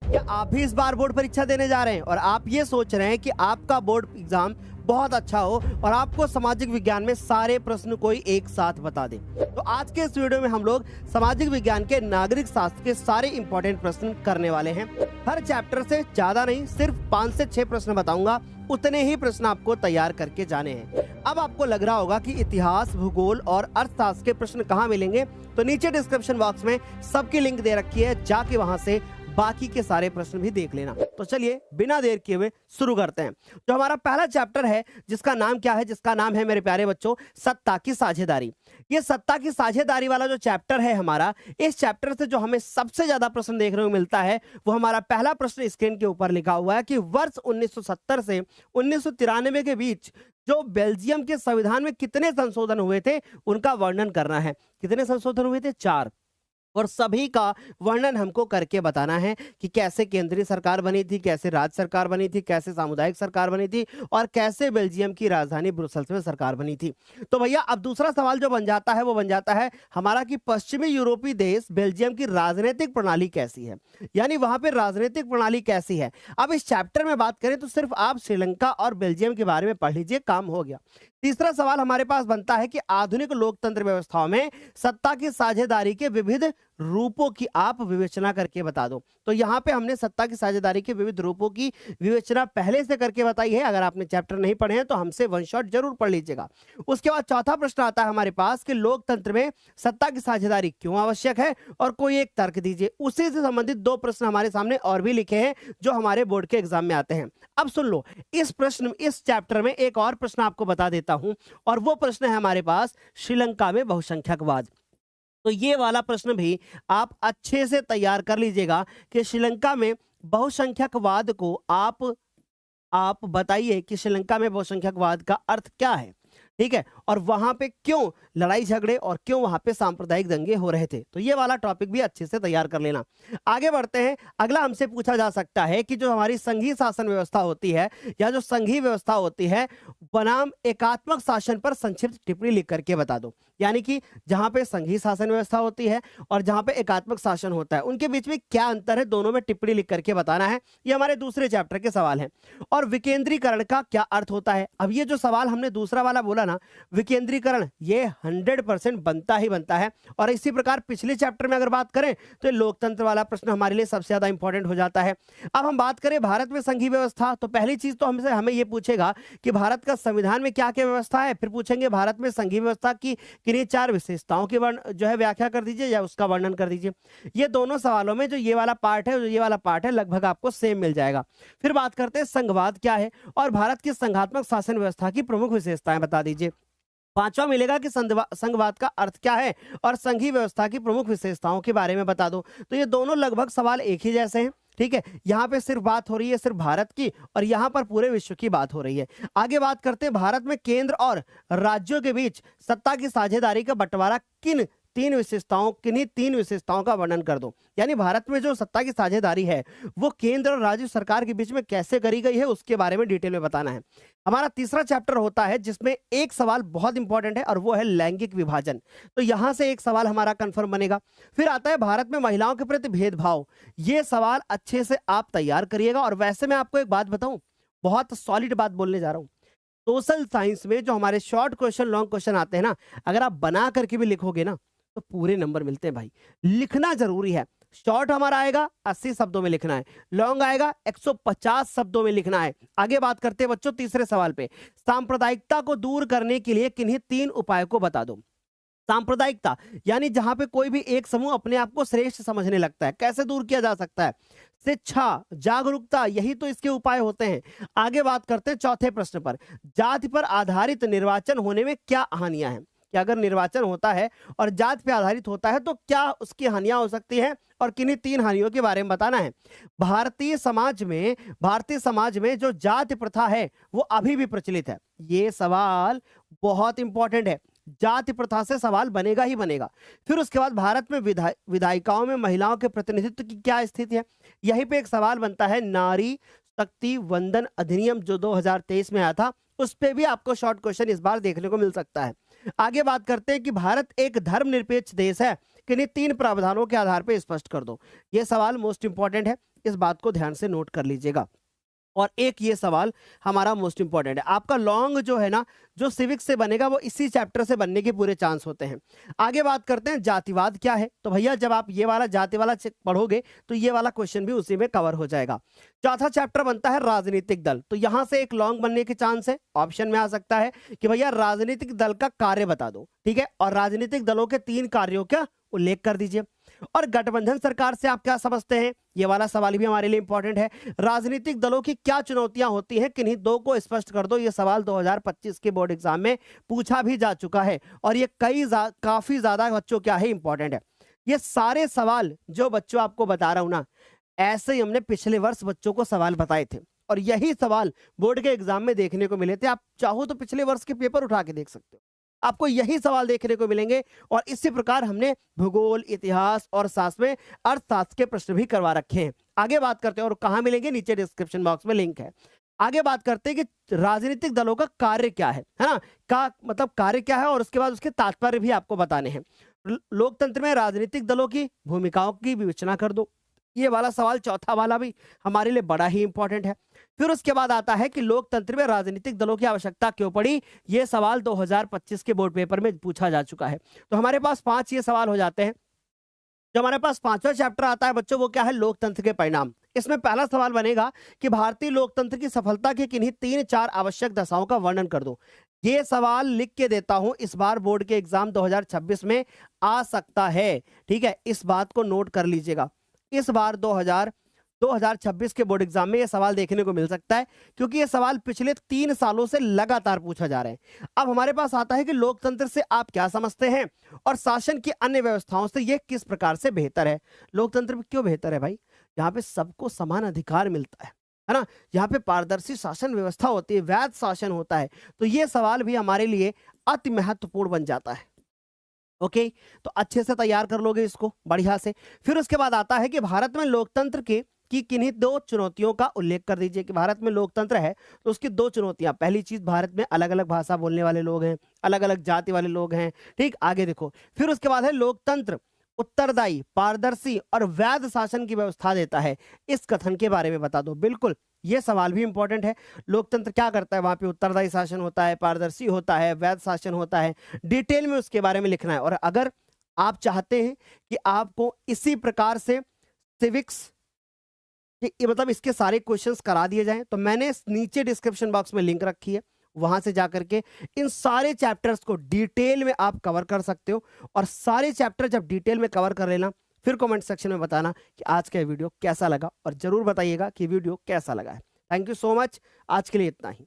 क्या आप भी इस बार बोर्ड परीक्षा देने जा रहे हैं और आप ये सोच रहे हैं कि आपका बोर्ड एग्जाम बहुत अच्छा हो और आपको सामाजिक विज्ञान में सारे प्रश्न कोई एक साथ बता दे? तो आज के इस वीडियो में हम लोग सामाजिक विज्ञान के नागरिक शास्त्र के सारे इंपॉर्टेंट प्रश्न करने वाले हैं। हर चैप्टर से ज्यादा नहीं, सिर्फ 5 से 6 प्रश्न बताऊंगा, उतने ही प्रश्न आपको तैयार करके जाने हैं। अब आपको लग रहा होगा कि इतिहास, भूगोल और अर्थशास्त्र के प्रश्न कहाँ मिलेंगे, तो नीचे डिस्क्रिप्शन बॉक्स में सबकी लिंक दे रखी है, जाके वहां से बाकी के सारे प्रश्न भी देख लेना। तो चलिए बिना देर किए हुए शुरू करते हैं। जो हमारा पहला चैप्टर है जिसका नाम क्या है, जिसका नाम है मेरे प्यारे बच्चों सत्ता की साझेदारी। ये सत्ता की साझेदारी वाला जो चैप्टर है हमारा, इस चैप्टर से जो हमें सबसे ज्यादा प्रश्न देखने को मिलता है वो हमारा पहला प्रश्न स्क्रीन के ऊपर लिखा हुआ है कि वर्ष 1970 से 1993 के बीच जो बेल्जियम के संविधान में कितने संशोधन हुए थे उनका वर्णन करना है। कितने संशोधन हुए थे? 4। और सभी का वर्णन हमको करके बताना है कि कैसे केंद्रीय सरकार बनी थी, कैसे राज्य सरकार बनी थी, कैसे सामुदायिक सरकार बनी थी और कैसे बेल्जियम की राजधानी ब्रुसेल्स में सरकार बनी थी। तो भैया अब दूसरा सवाल जो बन जाता है वो बन जाता है हमारा कि पश्चिमी यूरोपीय देश बेल्जियम की राजनीतिक प्रणाली कैसी है, यानी वहां पर राजनीतिक प्रणाली कैसी है। अब इस चैप्टर में बात करें तो सिर्फ आप श्रीलंका और बेल्जियम के बारे में पढ़ लीजिए, काम हो गया। तीसरा सवाल हमारे पास बनता है कि आधुनिक लोकतंत्र व्यवस्थाओं में सत्ता की साझेदारी के विविध रूपों की आप विवेचना करके बता दो। तो यहाँ पे हमने सत्ता की साझेदारी के विविध रूपों की विवेचना पहले से करके बताई है। अगर आपने चैप्टर नहीं पढ़े हैं तो हमसे वन शॉट जरूर पढ़ लीजिएगा। उसके बाद चौथा प्रश्न आता है हमारे पास कि लोकतंत्र में सत्ता की साझेदारी क्यों आवश्यक है और कोई एक तर्क दीजिए। उसी से संबंधित 2 प्रश्न हमारे सामने और भी लिखे हैं जो हमारे बोर्ड के एग्जाम में आते हैं। अब सुन लो, इस चैप्टर में एक और प्रश्न आपको बता देता हूं और वो प्रश्न है हमारे पास श्रीलंका में बहुसंख्यकवाद। तो ये वाला प्रश्न भी आप अच्छे से तैयार कर लीजिएगा कि श्रीलंका में बहुसंख्यकवाद को आप बताइए कि श्रीलंका में बहुसंख्यकवाद का अर्थ क्या है, ठीक है, और वहां पे क्यों लड़ाई झगड़े और क्यों वहां पे सांप्रदायिक दंगे हो रहे थे। तो ये वाला टॉपिक भी अच्छे से तैयार कर लेना। आगे बढ़ते हैं। अगला हमसे पूछा जा सकता है कि जो हमारी संघीय शासन व्यवस्था होती है या जो संघीय व्यवस्था होती है बनाम एकात्मक शासन पर संक्षिप्त टिप्पणी लिख करके बता दो। यानी कि जहां पे संघीय शासन व्यवस्था होती है और जहां पे एकात्मक शासन होता है उनके बीच में क्या अंतर है, दोनों में टिप्पणी लिख करके बताना है। ये हमारे दूसरे चैप्टर के सवाल हैं। और विकेंद्रीकरण का क्या अर्थ होता है। अब ये जो सवाल हमने दूसरा वाला बोला ना, विकेंद्रीकरण, ये 100% बनता ही बनता है। और इसी प्रकार पिछले चैप्टर में अगर बात करें तो लोकतंत्र वाला प्रश्न हमारे लिए सबसे ज्यादा इंपॉर्टेंट हो जाता है। अब हम बात करें भारत में संघीय व्यवस्था, तो पहली चीज तो हमें ये पूछेगा कि भारत का संविधान में क्या क्या व्यवस्था है। फिर पूछेंगे भारत में संघीय व्यवस्था की किन्हीं 4 विशेषताओं की जो है व्याख्या कर दीजिए या उसका वर्णन कर दीजिए। ये दोनों सवालों में जो ये वाला पार्ट है, जो ये वाला पार्ट है, लगभग आपको सेम मिल जाएगा। फिर बात करते हैं संघवाद क्या है और भारत की संघात्मक शासन व्यवस्था की प्रमुख विशेषताएं बता दीजिए। 5वां मिलेगा कि संघवाद का अर्थ क्या है और संघीय व्यवस्था की प्रमुख विशेषताओं के बारे में बता दो। तो ये दोनों लगभग सवाल एक ही जैसे हैं, ठीक है। यहाँ पे सिर्फ बात हो रही है सिर्फ भारत की और यहाँ पर पूरे विश्व की बात हो रही है। आगे बात करते हैं भारत में केंद्र और राज्यों के बीच सत्ता की साझेदारी का बंटवारा किन्हीं 3 विशेषताओं का वर्णन कर दो। यानी भारत में जो सत्ता की साझेदारी है वो केंद्र और राज्य सरकार के बीच में कैसे करी गई है उसके बारे में डिटेल में बताना है। हमारा तीसरा चैप्टर होता है जिसमें एक सवाल बहुत इंपॉर्टेंट है और वो है लैंगिक विभाजन। तो यहां से एक सवाल हमारा कंफर्म बनेगा। फिर आता है भारत में महिलाओं के प्रति भेदभाव। ये सवाल अच्छे से आप तैयार करिएगा। और वैसे मैं आपको एक बात बताऊं, बहुत सॉलिड बात बोलने जा रहा हूं। सोशल साइंस में जो हमारे शॉर्ट क्वेश्चन, लॉन्ग क्वेश्चन आते हैं ना, अगर आप बना करके भी लिखोगे ना तो पूरे नंबर मिलते हैं भाई। लिखना जरूरी है। शॉर्ट हमारा आएगा 80 शब्दों में लिखना है, लॉन्ग आएगा 150 शब्दों में लिखना है। आगे बात करते हैं बच्चों तीसरे सवाल पे, सांप्रदायिकता को दूर करने के लिए किन्हीं 3 उपायों को बता दो। सांप्रदायिकता यानी जहां पे कोई भी एक समूह अपने आप को श्रेष्ठ समझने लगता है, कैसे दूर किया जा सकता है। शिक्षा, जागरूकता, यही तो इसके उपाय होते हैं। आगे बात करते हैं चौथे प्रश्न पर, जाति पर आधारित निर्वाचन होने में क्या हानियां हैं। कि अगर निर्वाचन होता है और जाति पे आधारित होता है तो क्या उसकी हानियां हो सकती हैं और किन्हीं 3 हानियों के बारे में बताना है। भारतीय समाज में जो जाति प्रथा है वो अभी भी प्रचलित है। ये सवाल बहुत इंपॉर्टेंट है। जाति प्रथा से सवाल बनेगा ही बनेगा। फिर उसके बाद भारत में विधायिकाओं में महिलाओं के प्रतिनिधित्व की क्या स्थिति है। यहीं पे एक सवाल बनता है, नारी शक्ति वंदन अधिनियम जो 2023 में आया था उस पे भी आपको शॉर्ट क्वेश्चन इस बार देखने को मिल सकता है। आगे बात करते हैं कि भारत एक धर्मनिरपेक्ष देश है, किन्हीं 3 प्रावधानों के आधार पर स्पष्ट कर दो। यह सवाल मोस्ट इंपॉर्टेंट है। इस बात को ध्यान से नोट कर लीजिएगा। और एक ये सवाल हमारा मोस्ट इंपॉर्टेंट है, आपका लॉन्ग जो है ना, जो सिविक्स से बनेगा वो इसी चैप्टर से बनने के पूरे चांस होते हैं। आगे बात करते हैं जातिवाद क्या है। तो भैया जब आप ये वाला जाति वाला पढ़ोगे तो ये वाला क्वेश्चन भी उसी में कवर हो जाएगा। चौथा चैप्टर बनता है राजनीतिक दल। तो यहां से एक लॉन्ग बनने के चांस है, ऑप्शन में आ सकता है कि भैया राजनीतिक दल का कार्य बता दो, ठीक है, और राजनीतिक दलों के 3 कार्यों का उल्लेख कर दीजिए। और गठबंधन सरकार से आप क्या समझते हैं, ये वाला सवाल भी हमारे लिए इंपॉर्टेंट है। राजनीतिक दलों की क्या चुनौतियां होती हैं, किन्हीं 2 को स्पष्ट कर दो। ये सवाल 2025 के बोर्ड एग्जाम में पूछा भी जा चुका है और ये काफी ज्यादा बच्चों क्या है इंपॉर्टेंट है। ये सारे सवाल जो बच्चों आपको बता रहा हूं ना, ऐसे ही हमने पिछले वर्ष बच्चों को सवाल बताए थे और यही सवाल बोर्ड के एग्जाम में देखने को मिले थे। आप चाहो तो पिछले वर्ष के पेपर उठा के देख सकते हो, आपको यही सवाल देखने को मिलेंगे। और इसी प्रकार हमने भूगोल, इतिहास और साथ में अर्थशास्त्र के प्रश्न भी करवा रखे हैं। आगे बात करते हैं और कहां मिलेंगे, नीचे डिस्क्रिप्शन बॉक्स में लिंक है। आगे बात करते हैं कि राजनीतिक दलों का कार्य क्या है ना, का मतलब कार्य क्या है और उसके बाद उसके तात्पर्य भी आपको बताने हैं। लोकतंत्र में राजनीतिक दलों की भूमिकाओं की विवेचना कर दो। ये वाला सवाल चौथा वाला भी हमारे लिए बड़ा ही इंपॉर्टेंट है। फिर उसके बाद आता है कि लोकतंत्र में राजनीतिक दलों की आवश्यकता क्यों पड़ी। ये सवाल 2025 के बोर्ड पेपर में पूछा जा चुका है। तो हमारे पास 5 ये सवाल हो जाते हैं। जो हमारे पास 5वां चैप्टर आता है बच्चों, वो क्या है, लोकतंत्र के परिणाम। इसमें पहला सवाल बनेगा कि भारतीय लोकतंत्र की सफलता की किन्हीं 3-4 आवश्यक दशाओं का वर्णन कर दो। ये सवाल लिख के देता हूं, इस बार बोर्ड के एग्जाम 2026 में आ सकता है, ठीक है, इस बात को नोट कर लीजिएगा। इस बार 2026 के बोर्ड एग्जाम में यह सवाल देखने को मिल सकता है क्योंकि यह सवाल पिछले 3 सालों से लगातार पूछा जा रहा है। अब हमारे पास आता है कि लोकतंत्र से आप क्या समझते हैं और शासन की अन्य व्यवस्थाओं से यह किस प्रकार से बेहतर है। लोकतंत्र क्यों बेहतर है भाई, यहाँ पे सबको समान अधिकार मिलता है ना, यहाँ पे पारदर्शी शासन व्यवस्था होती है, वैध शासन होता है। तो ये सवाल भी हमारे लिए अति महत्वपूर्ण बन जाता है। ओके, तो अच्छे से तैयार कर लोगे इसको बढ़िया से। फिर उसके बाद आता है कि भारत में लोकतंत्र की किन्हीं 2 चुनौतियों का उल्लेख कर दीजिए कि भारत में लोकतंत्र है तो उसकी 2 चुनौतियां। पहली चीज, भारत में अलग अलग भाषा बोलने वाले लोग हैं, अलग अलग जाति वाले लोग हैं, ठीक, आगे देखो। फिर उसके बाद है लोकतंत्र उत्तरदायी, पारदर्शी और वैध शासन की व्यवस्था देता है। इस कथन के बारे में बता दो। बिल्कुल, ये सवाल भी इंपॉर्टेंट है। लोकतंत्र क्या करता है, वहां पे उत्तरदायी शासन होता है, पारदर्शी होता है, वैध शासन होता है, डिटेल में उसके बारे में लिखना है। और अगर आप चाहते हैं कि आपको इसी प्रकार से सिविक्स मतलब इसके सारे क्वेश्चंस करा दिए जाएं तो मैंने नीचे डिस्क्रिप्शन बॉक्स में लिंक रखी है, वहां से जाकर के इन सारे चैप्टर्स को डिटेल में आप कवर कर सकते हो। और सारे चैप्टर जब डिटेल में कवर कर लेना, फिर कमेंट सेक्शन में बताना कि आज का वीडियो कैसा लगा और जरूर बताइएगा कि वीडियो कैसा लगा है। थैंक यू सो मच, आज के लिए इतना ही।